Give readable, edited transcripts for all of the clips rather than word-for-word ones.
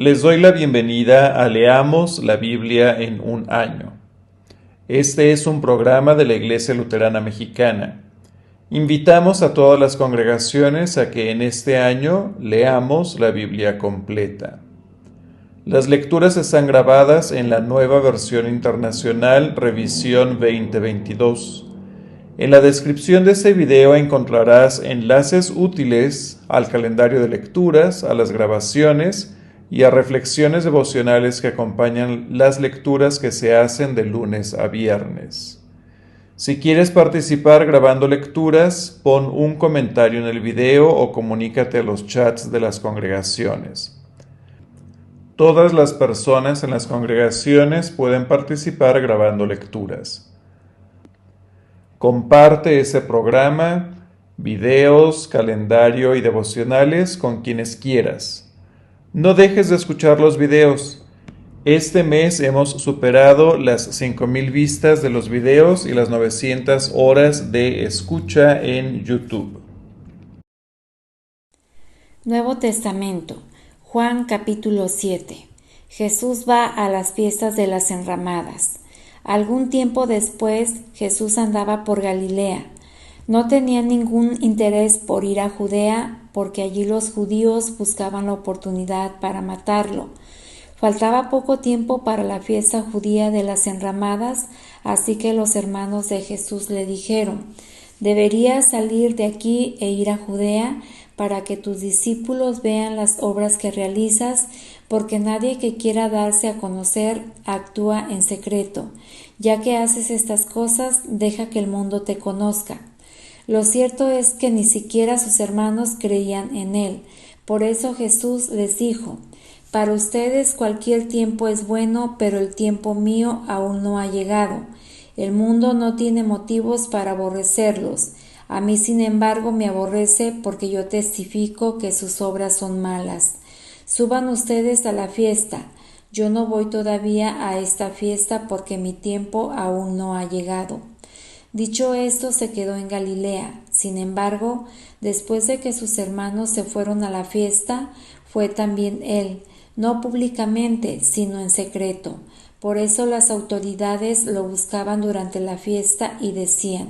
Les doy la bienvenida a Leamos la Biblia en un año. Este es un programa de la Iglesia Luterana Mexicana. Invitamos a todas las congregaciones a que en este año leamos la Biblia completa. Las lecturas están grabadas en la nueva versión internacional Revisión 2022. En la descripción de este video encontrarás enlaces útiles al calendario de lecturas, a las grabaciones y a reflexiones devocionales que acompañan las lecturas que se hacen de lunes a viernes. Si quieres participar grabando lecturas, pon un comentario en el video o comunícate a los chats de las congregaciones. Todas las personas en las congregaciones pueden participar grabando lecturas. Comparte ese programa, videos, calendario y devocionales con quienes quieras. No dejes de escuchar los videos. Este mes hemos superado las 5,000 vistas de los videos y las 900 horas de escucha en YouTube. Nuevo Testamento, Juan capítulo 7. Jesús va a las fiestas de las enramadas. Algún tiempo después, Jesús andaba por Galilea. No tenía ningún interés por ir a Judea, porque allí los judíos buscaban la oportunidad para matarlo. Faltaba poco tiempo para la fiesta judía de las enramadas, así que los hermanos de Jesús le dijeron: «Deberías salir de aquí e ir a Judea para que tus discípulos vean las obras que realizas, porque nadie que quiera darse a conocer actúa en secreto. Ya que haces estas cosas, deja que el mundo te conozca». Lo cierto es que ni siquiera sus hermanos creían en él. Por eso Jesús les dijo: «Para ustedes cualquier tiempo es bueno, pero el tiempo mío aún no ha llegado. El mundo no tiene motivos para aborrecerlos. A mí, sin embargo, me aborrece porque yo testifico que sus obras son malas. Suban ustedes a la fiesta. Yo no voy todavía a esta fiesta porque mi tiempo aún no ha llegado». Dicho esto, se quedó en Galilea. Sin embargo, después de que sus hermanos se fueron a la fiesta, fue también él, no públicamente, sino en secreto. Por eso las autoridades lo buscaban durante la fiesta y decían: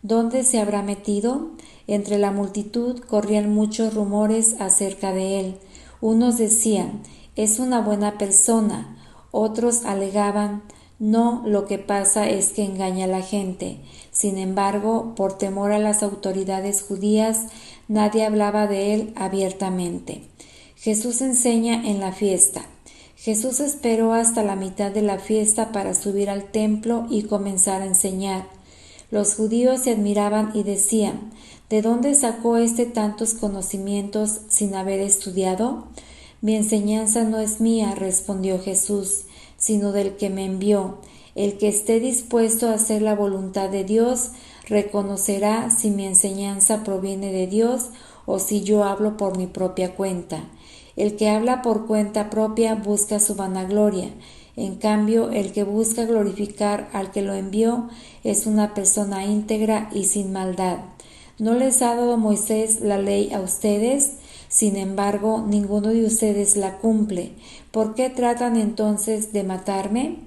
«¿Dónde se habrá metido?». Entre la multitud corrían muchos rumores acerca de él. Unos decían: «Es una buena persona». Otros alegaban: «No, lo que pasa es que engaña a la gente». Sin embargo, por temor a las autoridades judías, nadie hablaba de él abiertamente. Jesús enseña en la fiesta. Jesús esperó hasta la mitad de la fiesta para subir al templo y comenzar a enseñar. Los judíos se admiraban y decían: «¿De dónde sacó tantos conocimientos sin haber estudiado?». «Mi enseñanza no es mía», respondió Jesús, «sino del que me envió. El que esté dispuesto a hacer la voluntad de Dios reconocerá si mi enseñanza proviene de Dios o si yo hablo por mi propia cuenta. El que habla por cuenta propia busca su vanagloria. En cambio, el que busca glorificar al que lo envió es una persona íntegra y sin maldad. ¿No les ha dado Moisés la ley a ustedes? Sin embargo, ninguno de ustedes la cumple. ¿Por qué tratan entonces de matarme?».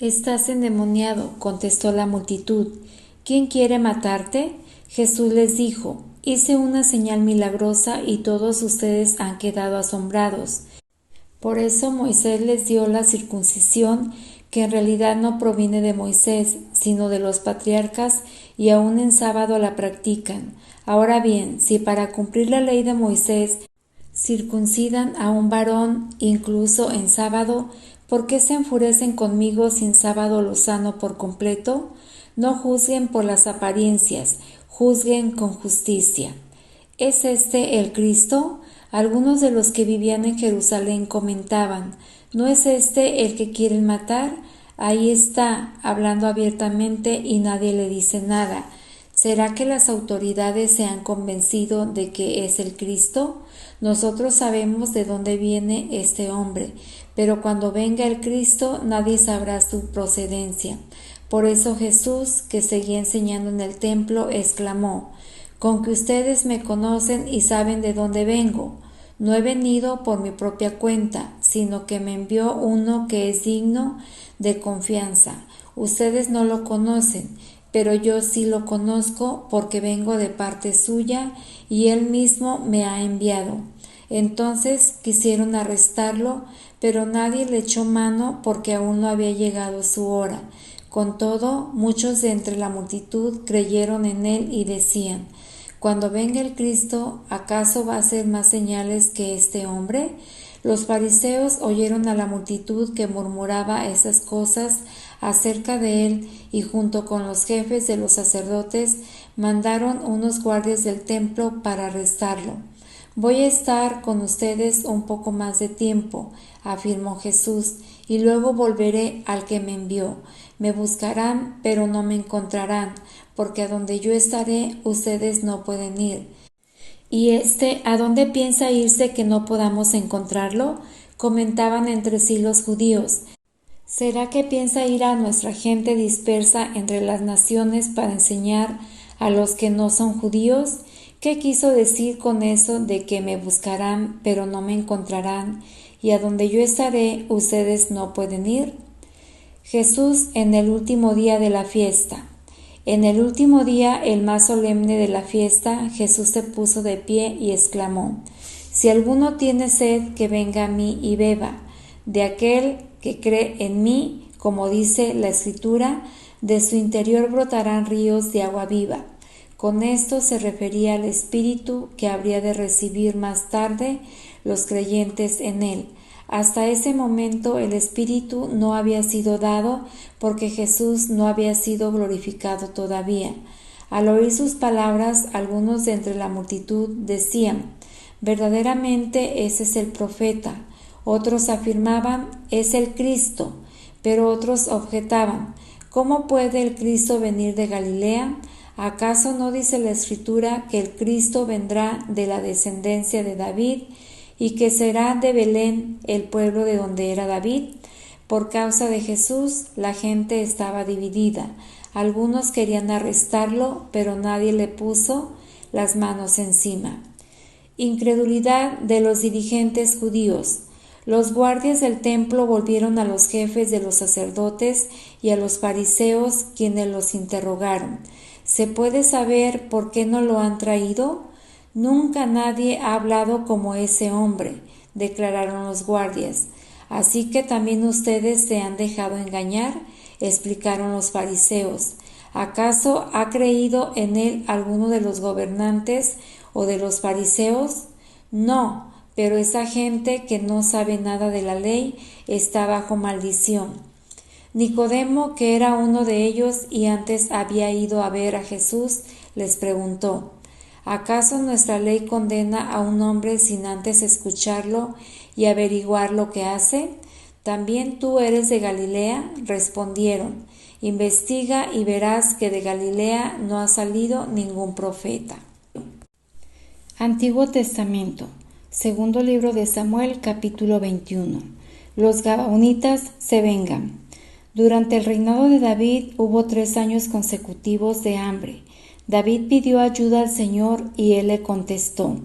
«Estás endemoniado», contestó la multitud. «¿Quién quiere matarte?». Jesús les dijo: «Hice una señal milagrosa y todos ustedes han quedado asombrados. Por eso Moisés les dio la circuncisión, que en realidad no proviene de Moisés, sino de los patriarcas, y aún en sábado la practican. Ahora bien, si para cumplir la ley de Moisés circuncidan a un varón incluso en sábado, ¿por qué se enfurecen conmigo si en sábado lo sano por completo? No juzguen por las apariencias, juzguen con justicia». ¿Es este el Cristo? Algunos de los que vivían en Jerusalén comentaban: «¿No es este el que quieren matar? Ahí está, hablando abiertamente y nadie le dice nada. ¿Será que las autoridades se han convencido de que es el Cristo? Nosotros sabemos de dónde viene este hombre, pero cuando venga el Cristo nadie sabrá su procedencia». Por eso Jesús, que seguía enseñando en el templo, exclamó: «Con que ustedes me conocen y saben de dónde vengo. No he venido por mi propia cuenta, sino que me envió uno que es digno de confianza. Ustedes no lo conocen, pero yo sí lo conozco porque vengo de parte suya y él mismo me ha enviado. Entonces quisieron arrestarlo, pero nadie le echó mano porque aún no había llegado su hora. Con todo, muchos de entre la multitud creyeron en él y decían: cuando venga el Cristo, ¿acaso va a hacer más señales que este hombre? Los fariseos oyeron a la multitud que murmuraba esas cosas acerca de él y junto con los jefes de los sacerdotes mandaron unos guardias del templo para arrestarlo. Voy a estar con ustedes un poco más de tiempo, afirmó Jesús, y luego volveré al que me envió. Me buscarán, pero no me encontrarán, porque a donde yo estaré, ustedes no pueden ir. ¿Y a dónde piensa irse que no podamos encontrarlo? Comentaban entre sí los judíos. ¿Será que piensa ir a nuestra gente dispersa entre las naciones para enseñar a los que no son judíos? ¿Qué quiso decir con eso de que me buscarán, pero no me encontrarán, y a donde yo estaré, ustedes no pueden ir? Jesús en el último día de la fiesta. En el último día, el más solemne de la fiesta, Jesús se puso de pie y exclamó: Si alguno tiene sed, que venga a mí y beba. De aquel que cree en mí, como dice la Escritura, de su interior brotarán ríos de agua viva. Con esto se refería al Espíritu que habría de recibir más tarde los creyentes en él. Hasta ese momento el Espíritu no había sido dado porque Jesús no había sido glorificado todavía. Al oír sus palabras, algunos de entre la multitud decían: verdaderamente ese es el profeta. Otros afirmaban: es el Cristo. Pero otros objetaban: ¿cómo puede el Cristo venir de Galilea? ¿Acaso no dice la Escritura que el Cristo vendrá de la descendencia de David y que será de Belén, el pueblo de donde era David? Por causa de Jesús, la gente estaba dividida. Algunos querían arrestarlo, pero nadie le puso las manos encima. Incredulidad de los dirigentes judíos. Los guardias del templo volvieron a los jefes de los sacerdotes y a los fariseos, quienes los interrogaron: ¿se puede saber por qué no lo han traído? Nunca nadie ha hablado como ese hombre, declararon los guardias. Así que también ustedes se han dejado engañar, explicaron los fariseos. ¿Acaso ha creído en él alguno de los gobernantes o de los fariseos? No, pero esa gente que no sabe nada de la ley está bajo maldición. Nicodemo, que era uno de ellos y antes había ido a ver a Jesús, les preguntó: ¿acaso nuestra ley condena a un hombre sin antes escucharlo y averiguar lo que hace? ¿También tú eres de Galilea? Respondieron: investiga y verás que de Galilea no ha salido ningún profeta. Antiguo Testamento. Segundo libro de Samuel, capítulo 21. Los gabaonitas se vengan. Durante el reinado de David hubo 3 años consecutivos de hambre. David pidió ayuda al Señor y él le contestó.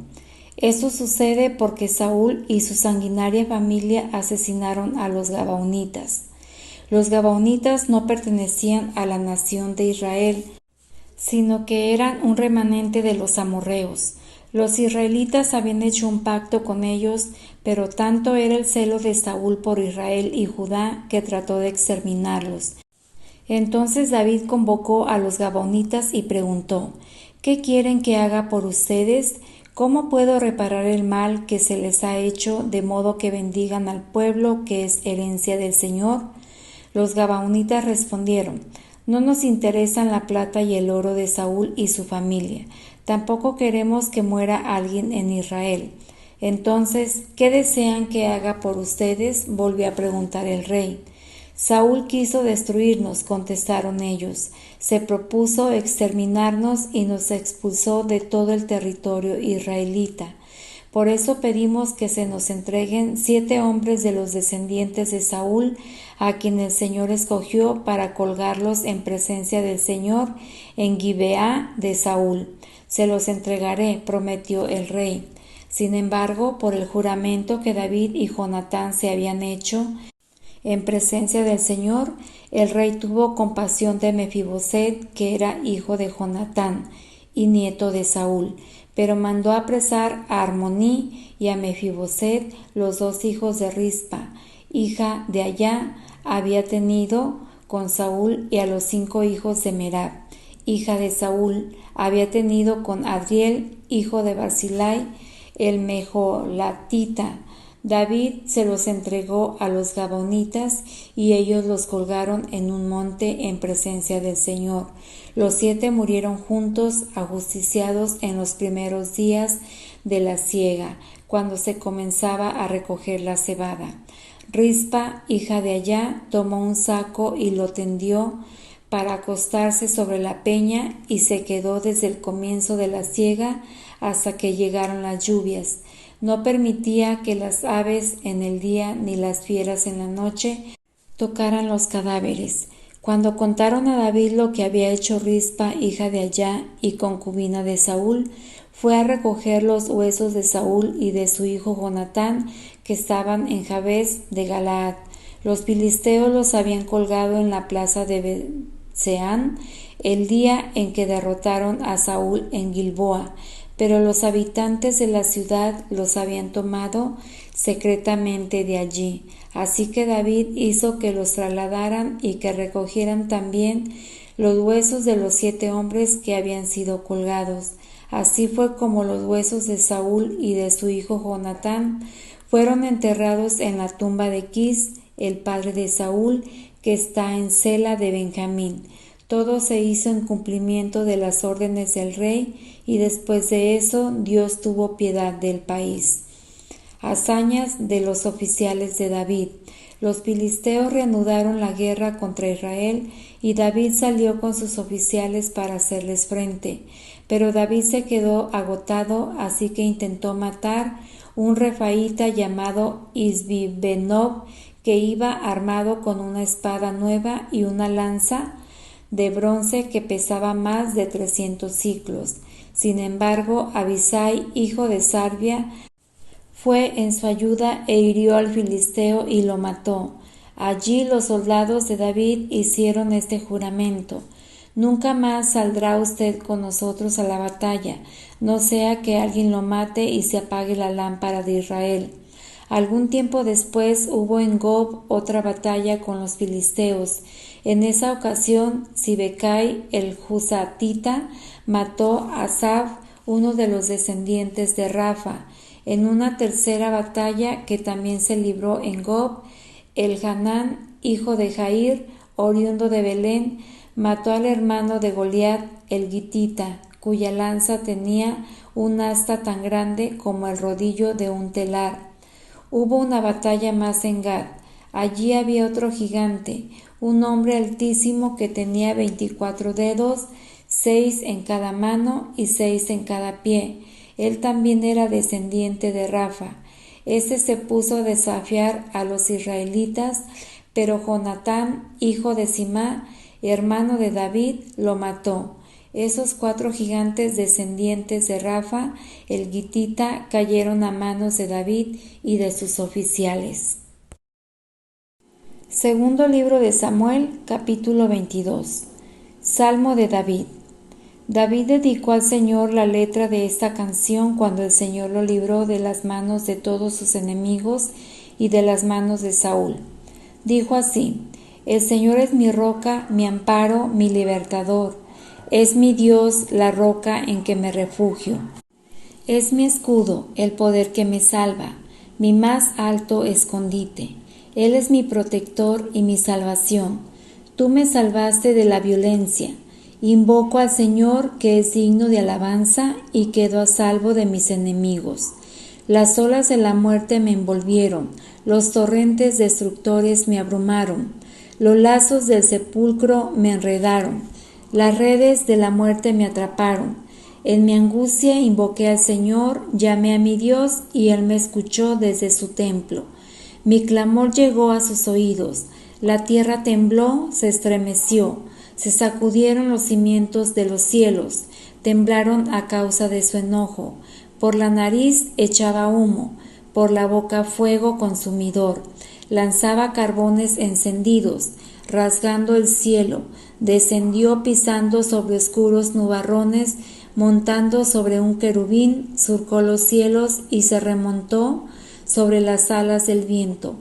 Esto sucede porque Saúl y su sanguinaria familia asesinaron a los gabaonitas. Los gabaonitas no pertenecían a la nación de Israel, sino que eran un remanente de los amorreos. Los israelitas habían hecho un pacto con ellos, pero tanto era el celo de Saúl por Israel y Judá que trató de exterminarlos. Entonces David convocó a los gabaonitas y preguntó: ¿qué quieren que haga por ustedes? ¿Cómo puedo reparar el mal que se les ha hecho, de modo que bendigan al pueblo que es herencia del Señor? Los gabaonitas respondieron: no nos interesan la plata y el oro de Saúl y su familia. Tampoco queremos que muera alguien en Israel. Entonces, ¿qué desean que haga por ustedes?, volvió a preguntar el rey. Saúl quiso destruirnos, contestaron ellos. Se propuso exterminarnos y nos expulsó de todo el territorio israelita. Por eso pedimos que se nos entreguen 7 hombres de los descendientes de Saúl, a quien el Señor escogió para colgarlos en presencia del Señor en Gibeá de Saúl. Se los entregaré, prometió el rey. Sin embargo, por el juramento que David y Jonatán se habían hecho en presencia del Señor, el rey tuvo compasión de Mefiboset, que era hijo de Jonatán y nieto de Saúl, pero mandó apresar a Armoní y a Mefiboset, los dos hijos de Rispa, hija de Ayá, había tenido con Saúl, y a los 5 hijos de Merab, hija de Saúl, había tenido con Adriel, hijo de Barzillai, el Mejolatita. David se los entregó a los Gabonitas y ellos los colgaron en un monte en presencia del Señor. Los 7 murieron juntos, ajusticiados en los primeros días de la siega, cuando se comenzaba a recoger la cebada. Rispa, hija de Ayá, tomó un saco y lo tendió para acostarse sobre la peña y se quedó desde el comienzo de la siega hasta que llegaron las lluvias. No permitía que las aves en el día ni las fieras en la noche tocaran los cadáveres. Cuando contaron a David lo que había hecho Rispa, hija de Ayá y concubina de Saúl, fue a recoger los huesos de Saúl y de su hijo Jonatán, que estaban en Jabes de Galaad. Los filisteos los habían colgado en la plaza de Beth-seán el día en que derrotaron a Saúl en Gilboa, pero los habitantes de la ciudad los habían tomado secretamente de allí. Así que David hizo que los trasladaran y que recogieran también los huesos de los 7 hombres que habían sido colgados. Así fue como los huesos de Saúl y de su hijo Jonatán fueron enterrados en la tumba de Quis, el padre de Saúl, que está en Sela de Benjamín. Todo se hizo en cumplimiento de las órdenes del rey, y después de eso Dios tuvo piedad del país. Hazañas de los oficiales de David. Los filisteos reanudaron la guerra contra Israel, y David salió con sus oficiales para hacerles frente. Pero David se quedó agotado, así que intentó matar un refaíta llamado Isbi-Benob, que iba armado con una espada nueva y una lanza de bronce que pesaba más de 300 siclos. Sin embargo, Abisai, hijo de Sarvia, fue en su ayuda e hirió al filisteo y lo mató. Allí los soldados de David hicieron este juramento: nunca más saldrá usted con nosotros a la batalla, no sea que alguien lo mate y se apague la lámpara de Israel. Algún tiempo después hubo en Gob otra batalla con los filisteos. En esa ocasión, Sibecai el Husatita mató a Saf, uno de los descendientes de Rafa. En una tercera batalla que también se libró en Gob, el Hanán, hijo de Jair, oriundo de Belén, mató al hermano de Goliat, el Gitita, cuya lanza tenía un asta tan grande como el rodillo de un telar. Hubo una batalla más en Gad. Allí había otro gigante, un hombre altísimo que tenía 24 dedos, 6 en cada mano y 6 en cada pie. Él también era descendiente de Rafa. Este se puso a desafiar a los israelitas, pero Jonatán, hijo de Simá, hermano de David, lo mató. Esos 4 gigantes descendientes de Rafa, el Gitita, cayeron a manos de David y de sus oficiales. Segundo libro de Samuel, capítulo 22. Salmo de David. David dedicó al Señor la letra de esta canción cuando el Señor lo libró de las manos de todos sus enemigos y de las manos de Saúl. Dijo así: El Señor es mi roca, mi amparo, mi libertador. Es mi Dios, la roca en que me refugio. Es mi escudo, el poder que me salva, mi más alto escondite. Él es mi protector y mi salvación. Tú me salvaste de la violencia. Invoco al Señor, que es digno de alabanza, y quedo a salvo de mis enemigos. Las olas de la muerte me envolvieron, los torrentes destructores me abrumaron, los lazos del sepulcro me enredaron, las redes de la muerte me atraparon. En mi angustia invoqué al Señor, llamé a mi Dios, y Él me escuchó desde su templo. Mi clamor llegó a sus oídos, la tierra tembló, se estremeció, se sacudieron los cimientos de los cielos, temblaron a causa de su enojo, por la nariz echaba humo, por la boca fuego consumidor, lanzaba carbones encendidos, rasgando el cielo, descendió pisando sobre oscuros nubarrones, montando sobre un querubín, surcó los cielos y se remontó sobre las alas del viento.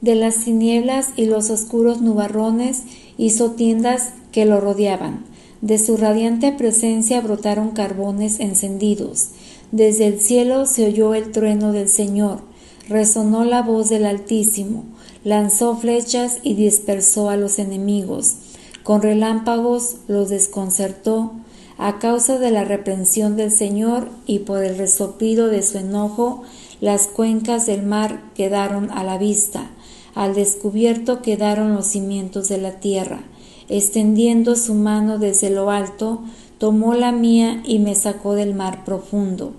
De las tinieblas y los oscuros nubarrones hizo tiendas que lo rodeaban. De su radiante presencia brotaron carbones encendidos. Desde el cielo se oyó el trueno del Señor, resonó la voz del Altísimo, lanzó flechas y dispersó a los enemigos. Con relámpagos los desconcertó. A causa de la reprensión del Señor y por el resoplido de su enojo, las cuencas del mar quedaron a la vista. Al descubierto quedaron los cimientos de la tierra. Extendiendo su mano desde lo alto, tomó la mía y me sacó del mar profundo.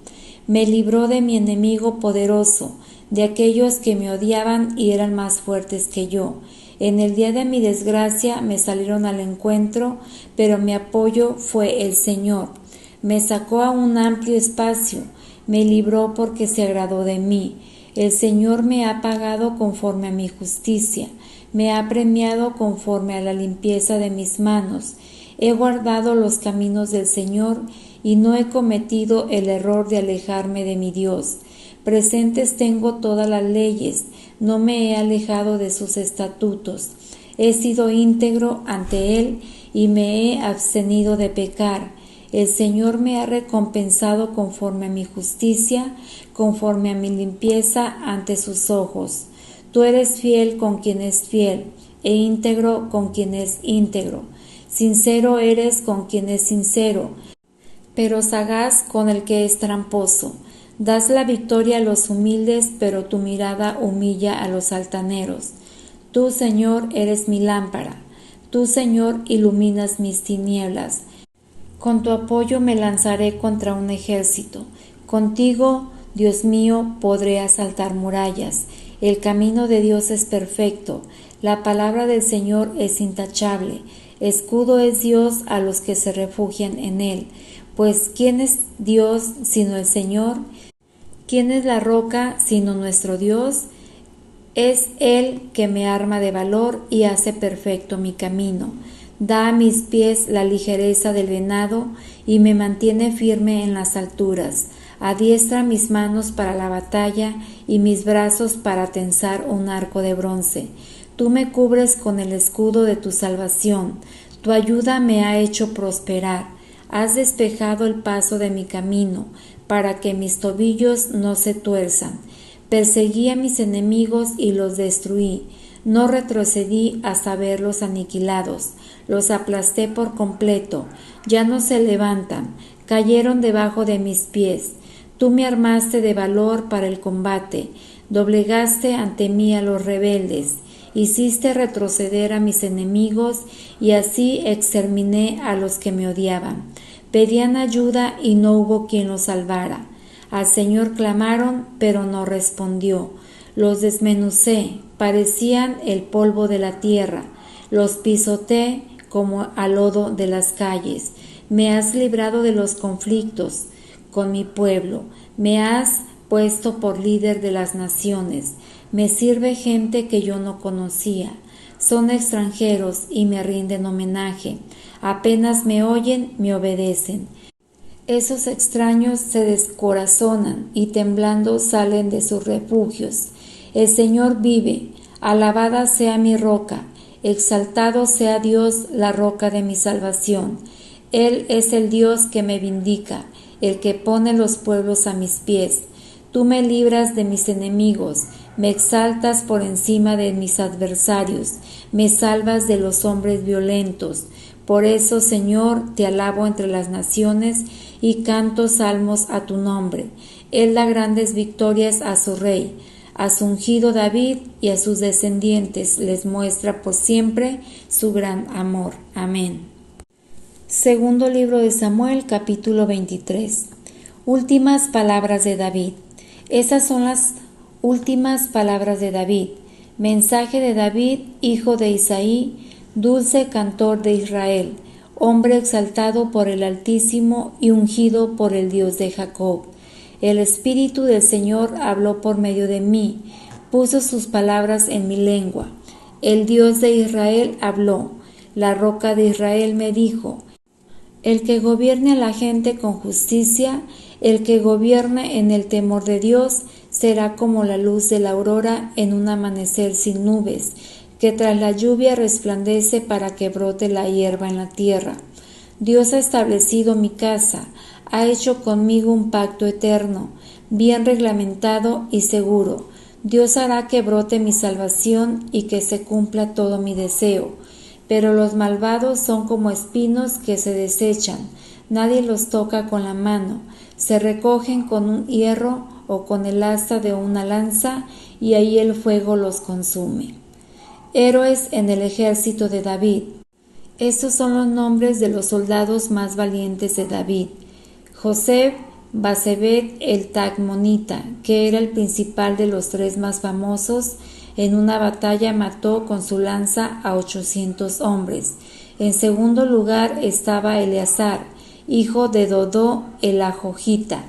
Me libró de mi enemigo poderoso, de aquellos que me odiaban y eran más fuertes que yo. En el día de mi desgracia me salieron al encuentro, pero mi apoyo fue el Señor. Me sacó a un amplio espacio, me libró porque se agradó de mí. El Señor me ha pagado conforme a mi justicia, me ha premiado conforme a la limpieza de mis manos. He guardado los caminos del Señor y no he cometido el error de alejarme de mi Dios. Presentes tengo todas las leyes, no me he alejado de sus estatutos. He sido íntegro ante Él y me he abstenido de pecar. El Señor me ha recompensado conforme a mi justicia, conforme a mi limpieza ante sus ojos. Tú eres fiel con quien es fiel, e íntegro con quien es íntegro. Sincero eres con quien es sincero, pero sagaz con el que es tramposo. Das la victoria a los humildes, pero tu mirada humilla a los altaneros. Tú, Señor, eres mi lámpara. Tú, Señor, iluminas mis tinieblas. Con tu apoyo me lanzaré contra un ejército. Contigo, Dios mío, podré asaltar murallas. El camino de Dios es perfecto. La palabra del Señor es intachable. Escudo es Dios a los que se refugian en Él. Pues, ¿quién es Dios sino el Señor? ¿Quién es la roca sino nuestro Dios? Es Él que me arma de valor y hace perfecto mi camino. Da a mis pies la ligereza del venado y me mantiene firme en las alturas. Adiestra mis manos para la batalla y mis brazos para tensar un arco de bronce. Tú me cubres con el escudo de tu salvación. Tu ayuda me ha hecho prosperar. Has despejado el paso de mi camino, para que mis tobillos no se tuerzan. Perseguí a mis enemigos y los destruí. No retrocedí hasta verlos aniquilados. Los aplasté por completo. Ya no se levantan. Cayeron debajo de mis pies. Tú me armaste de valor para el combate. Doblegaste ante mí a los rebeldes. Hiciste retroceder a mis enemigos y así exterminé a los que me odiaban. Pedían ayuda y no hubo quien los salvara. Al Señor clamaron, pero no respondió. Los desmenucé, parecían el polvo de la tierra. Los pisoteé como al lodo de las calles. Me has librado de los conflictos con mi pueblo. Me has puesto por líder de las naciones. Me sirve gente que yo no conocía. Son extranjeros y me rinden homenaje. Apenas me oyen, me obedecen. Esos extraños se descorazonan y temblando salen de sus refugios. El Señor vive, alabada sea mi roca, exaltado sea Dios, la roca de mi salvación. Él es el Dios que me vindica, el que pone los pueblos a mis pies. Tú me libras de mis enemigos, me exaltas por encima de mis adversarios, me salvas de los hombres violentos. Por eso, Señor, te alabo entre las naciones y canto salmos a tu nombre. Él da grandes victorias a su rey, a su ungido David y a sus descendientes les muestra por siempre su gran amor. Amén. Segundo libro de Samuel, capítulo 23. Últimas palabras de David. Esas son las últimas palabras de David. Mensaje de David, hijo de Isaí, dulce cantor de Israel, hombre exaltado por el Altísimo y ungido por el Dios de Jacob. El Espíritu del Señor habló por medio de mí, puso sus palabras en mi lengua. El Dios de Israel habló, la roca de Israel me dijo, el que gobierne a la gente con justicia, el que gobierne en el temor de Dios, será como la luz de la aurora en un amanecer sin nubes, que tras la lluvia resplandece para que brote la hierba en la tierra. Dios ha establecido mi casa, ha hecho conmigo un pacto eterno, bien reglamentado y seguro. Dios hará que brote mi salvación y que se cumpla todo mi deseo. Pero los malvados son como espinos que se desechan, nadie los toca con la mano, se recogen con un hierro o con el asta de una lanza y ahí el fuego los consume. Héroes en el ejército de David. Estos son los nombres de los soldados más valientes de David. José Basebet el Tagmonita, que era el principal de los tres más famosos, en una batalla mató con su lanza a 800 hombres. En segundo lugar estaba Eleazar, hijo de Dodó el Ajojita,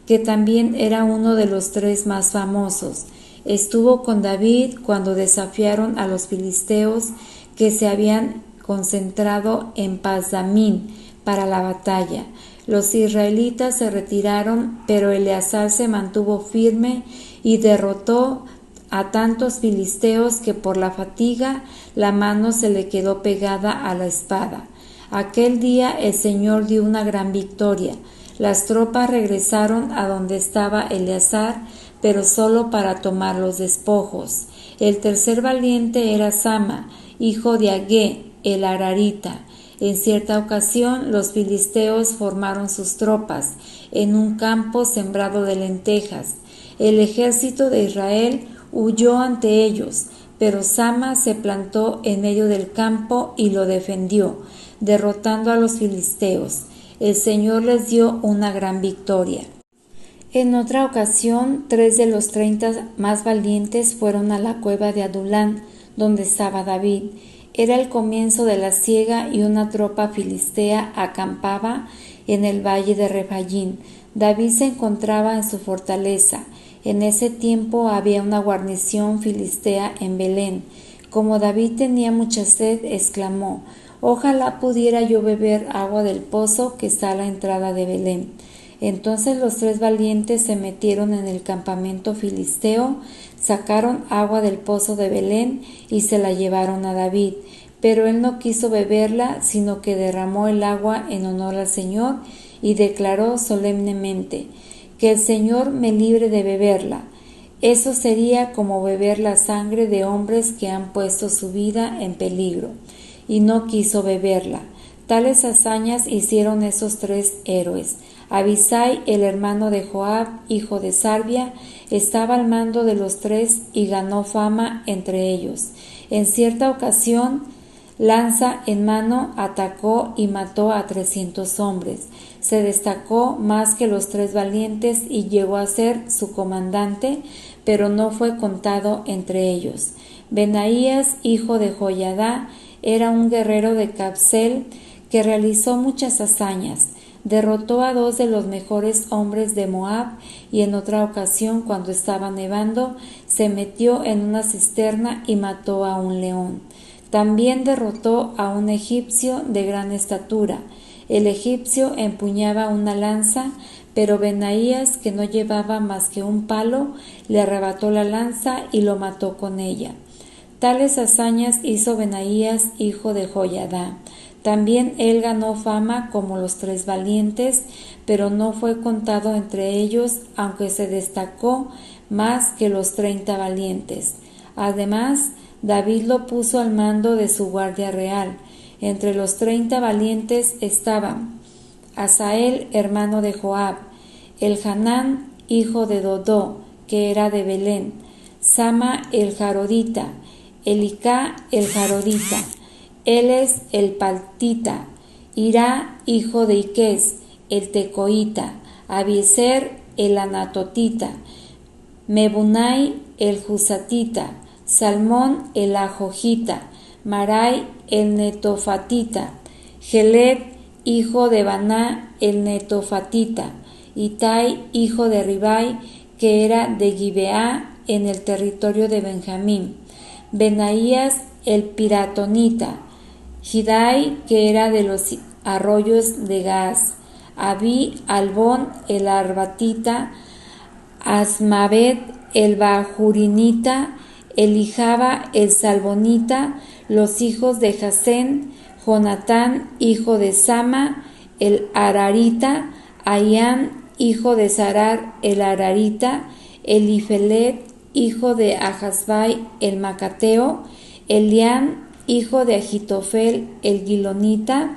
que también era uno de los tres más famosos. Estuvo con David cuando desafiaron a los filisteos que se habían concentrado en Pas-damín para la batalla. Los israelitas se retiraron, pero Eleazar se mantuvo firme y derrotó a tantos filisteos que por la fatiga la mano se le quedó pegada a la espada. Aquel día el Señor dio una gran victoria. Las tropas regresaron a donde estaba Eleazar, pero solo para tomar los despojos. El tercer valiente era Sama, hijo de Agé, el Ararita. En cierta ocasión los filisteos formaron sus tropas en un campo sembrado de lentejas. El ejército de Israel huyó ante ellos, pero Sama se plantó en medio del campo y lo defendió, derrotando a los filisteos. El Señor les dio una gran victoria. En otra ocasión, 3 de los 30 más valientes fueron a la cueva de Adulán, donde estaba David. Era el comienzo de la siega y una tropa filistea acampaba en el valle de Refaín. David se encontraba en su fortaleza. En ese tiempo había una guarnición filistea en Belén. Como David tenía mucha sed, exclamó: «Ojalá pudiera yo beber agua del pozo que está a la entrada de Belén». Entonces los 3 valientes se metieron en el campamento filisteo, sacaron agua del pozo de Belén y se la llevaron a David. Pero él no quiso beberla, sino que derramó el agua en honor al Señor y declaró solemnemente: «Que el Señor me libre de beberla. Eso sería como beber la sangre de hombres que han puesto su vida en peligro». Y no quiso beberla. Tales hazañas hicieron esos 3 héroes. Abisai, el hermano de Joab, hijo de Sarvia, estaba al mando de los 3 y ganó fama entre ellos. En cierta ocasión, lanza en mano, atacó y mató a 300 hombres. Se destacó más que los 3 valientes y llegó a ser su comandante, pero no fue contado entre ellos. Benaías, hijo de Joiadá, era un guerrero de Cabsel que realizó muchas hazañas. Derrotó a 2 de los mejores hombres de Moab y en otra ocasión, cuando estaba nevando, se metió en una cisterna y mató a un león. También derrotó a un egipcio de gran estatura. El egipcio empuñaba una lanza, pero Benaías, que no llevaba más que un palo, le arrebató la lanza y lo mató con ella. Tales hazañas hizo Benaías, hijo de Joiadá. También él ganó fama como los 3 valientes, pero no fue contado entre ellos, aunque se destacó más que los 30 valientes. Además, David lo puso al mando de su guardia real. Entre los 30 valientes estaban Asael, hermano de Joab, Elhanán, hijo de Dodó, que era de Belén, Sama el Jarodita, Elicá el Jarodita, Eles el Paltita, Irá, hijo de Iques, el Tecoita, Abiezer el Anatotita, Mebunai el Jusatita, Salmón el Ajojita, Marai el Netofatita, Geled, hijo de Baná el Netofatita, Itai, hijo de Ribai, que era de Gibeá, en el territorio de Benjamín, Benaías el piratonita, Hidai, que era de los arroyos de Gaz, Abi Albón el arbatita, Asmavet el bajurinita, Elijaba el salbonita, los hijos de Jasén, Jonatán, hijo de Sama, el ararita, Ayán, hijo de Sarar el ararita, Elifelet, hijo de Ahasbai el macateo, Elián, hijo de Agitofel el gilonita,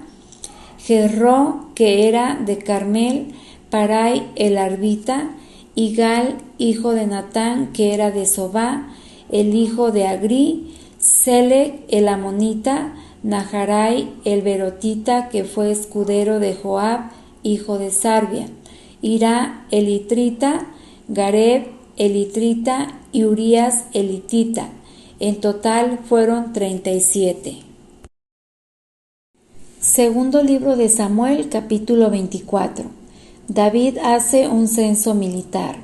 Jerró, que era de Carmel, Parai el arbita, Igal, hijo de Natán, que era de Sobá, el hijo de Agri, Selec el amonita, Naharai el berotita, que fue escudero de Joab, hijo de Sarbia, Irá el itrita, Gareb el itrita y Urías el hitita. En total fueron 37. Segundo libro de Samuel, capítulo 24. David hace un censo militar.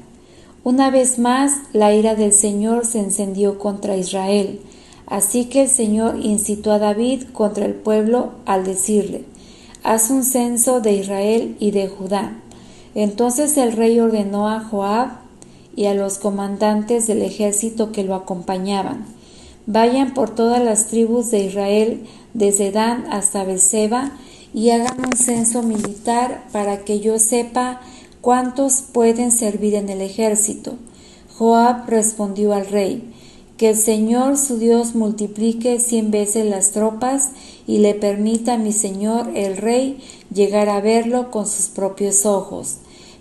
Una vez más, la ira del Señor se encendió contra Israel. Así que el Señor incitó a David contra el pueblo al decirle: haz un censo de Israel y de Judá. Entonces el rey ordenó a Joab y a los comandantes del ejército que lo acompañaban: vayan por todas las tribus de Israel, desde Dan hasta Beerseba, y hagan un censo militar para que yo sepa cuántos pueden servir en el ejército. Joab respondió al rey: que el Señor su Dios multiplique 100 veces las tropas y le permita a mi señor el rey llegar a verlo con sus propios ojos.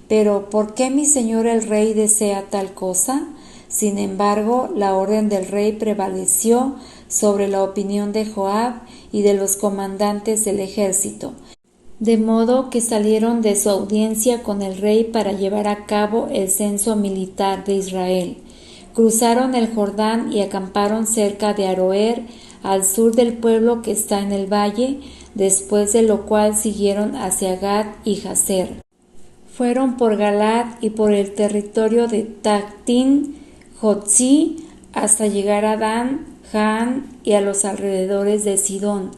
Pero ¿por qué mi señor el rey desea tal cosa? Sin embargo, la orden del rey prevaleció sobre la opinión de Joab y de los comandantes del ejército, de modo que salieron de su audiencia con el rey para llevar a cabo el censo militar de Israel. Cruzaron el Jordán y acamparon cerca de Aroer, al sur del pueblo que está en el valle, después de lo cual siguieron hacia Gad y Jazer. Fueron por Galad y por el territorio de Tactín, Jotzi, hasta llegar a Dan, Jaan y a los alrededores de Sidón.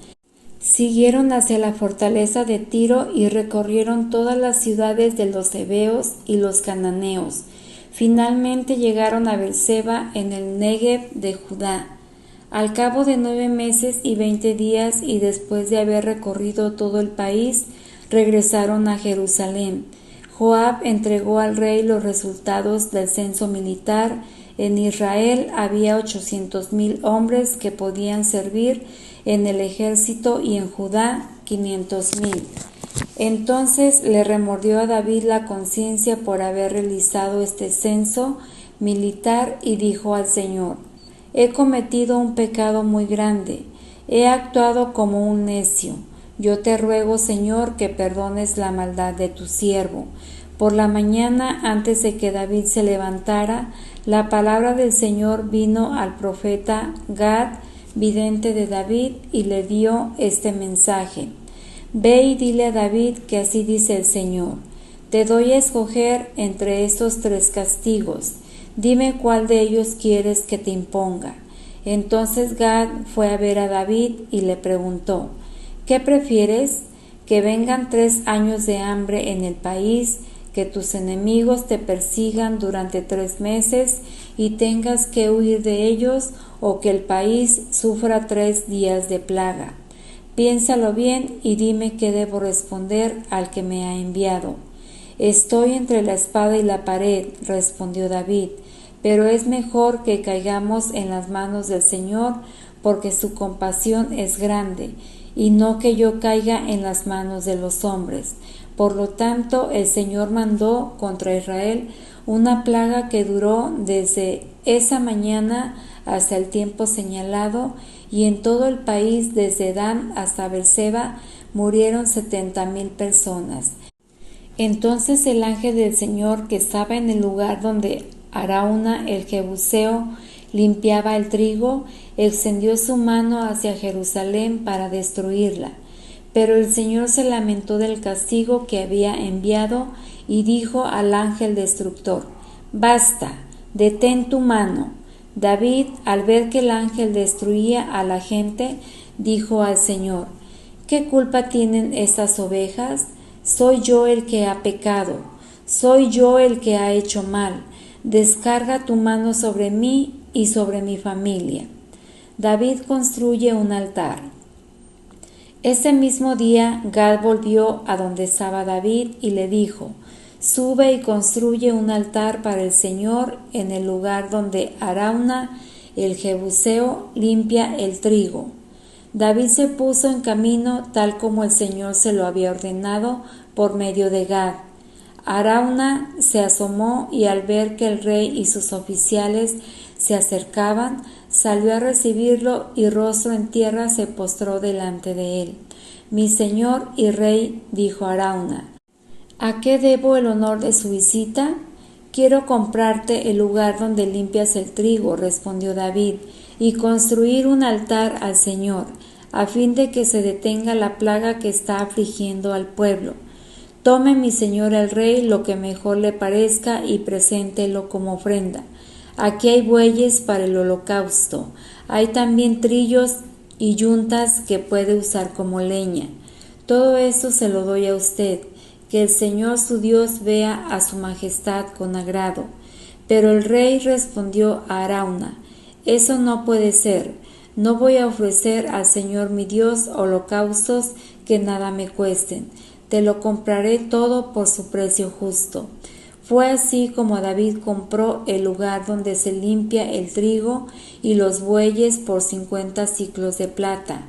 Siguieron hacia la fortaleza de Tiro y recorrieron todas las ciudades de los heveos y los cananeos. Finalmente llegaron a Beerseba en el Negev de Judá. Al cabo de 9 meses y 20 días y después de haber recorrido todo el país, regresaron a Jerusalén. Joab entregó al rey los resultados del censo militar. En Israel había 800,000 hombres que podían servir en el ejército y en Judá 500,000. Entonces le remordió a David la conciencia por haber realizado este censo militar y dijo al Señor: he cometido un pecado muy grande, he actuado como un necio. Yo te ruego, Señor, que perdones la maldad de tu siervo. Por la mañana, antes de que David se levantara, la palabra del Señor vino al profeta Gad, vidente de David, y le dio este mensaje: ve y dile a David que así dice el Señor: te doy a escoger entre estos 3 castigos, dime cuál de ellos quieres que te imponga. Entonces Gad fue a ver a David y le preguntó: ¿qué prefieres? ¿Que vengan 3 años de hambre en el país, que tus enemigos te persigan durante 3 meses y tengas que huir de ellos, o que el país sufra 3 días de plaga? Piénsalo bien y dime qué debo responder al que me ha enviado. Estoy entre la espada y la pared, respondió David, pero es mejor que caigamos en las manos del Señor, porque su compasión es grande, y no que yo caiga en las manos de los hombres. Por lo tanto, el Señor mandó contra Israel una plaga que duró desde esa mañana hasta el tiempo señalado, y en todo el país, desde Dan hasta Beerseba, murieron 70,000 personas. Entonces el ángel del Señor, que estaba en el lugar donde Arauna el Jebuseo limpiaba el trigo, extendió su mano hacia Jerusalén para destruirla. Pero el Señor se lamentó del castigo que había enviado y dijo al ángel destructor: «Basta, detén tu mano». David, al ver que el ángel destruía a la gente, dijo al Señor: «¿Qué culpa tienen estas ovejas? Soy yo el que ha pecado, soy yo el que ha hecho mal. Descarga tu mano sobre mí y sobre mi familia». David construye un altar. Ese mismo día Gad volvió a donde estaba David y le dijo: «Sube y construye un altar para el Señor en el lugar donde Arauna el Jebuseo limpia el trigo». David se puso en camino tal como el Señor se lo había ordenado por medio de Gad. Arauna se asomó y al ver que el rey y sus oficiales se acercaban, salió a recibirlo y rostro en tierra se postró delante de él. «Mi señor y rey», dijo Arauna, «¿a qué debo el honor de su visita?» «Quiero comprarte el lugar donde limpias el trigo», respondió David, «y construir un altar al Señor, a fin de que se detenga la plaga que está afligiendo al pueblo. Tome mi señor el rey lo que mejor le parezca y preséntelo como ofrenda. Aquí hay bueyes para el holocausto, hay también trillos y yuntas que puede usar como leña. Todo esto se lo doy a usted, que el Señor su Dios vea a su majestad con agrado». Pero el rey respondió a Arauna: «Eso no puede ser. No voy a ofrecer al Señor mi Dios holocaustos que nada me cuesten. Te lo compraré todo por su precio justo». Fue así como David compró el lugar donde se limpia el trigo y los bueyes por 50 siclos de plata.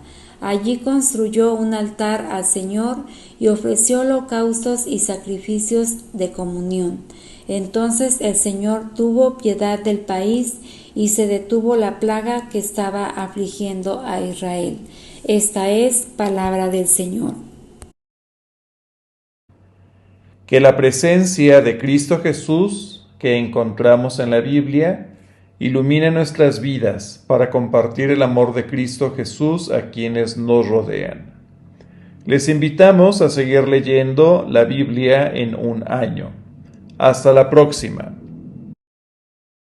Allí construyó un altar al Señor y ofreció holocaustos y sacrificios de comunión. Entonces el Señor tuvo piedad del país y se detuvo la plaga que estaba afligiendo a Israel. Esta es palabra del Señor. Que la presencia de Cristo Jesús que encontramos en la Biblia ilumine nuestras vidas para compartir el amor de Cristo Jesús a quienes nos rodean. Les invitamos a seguir leyendo la Biblia en un año. Hasta la próxima.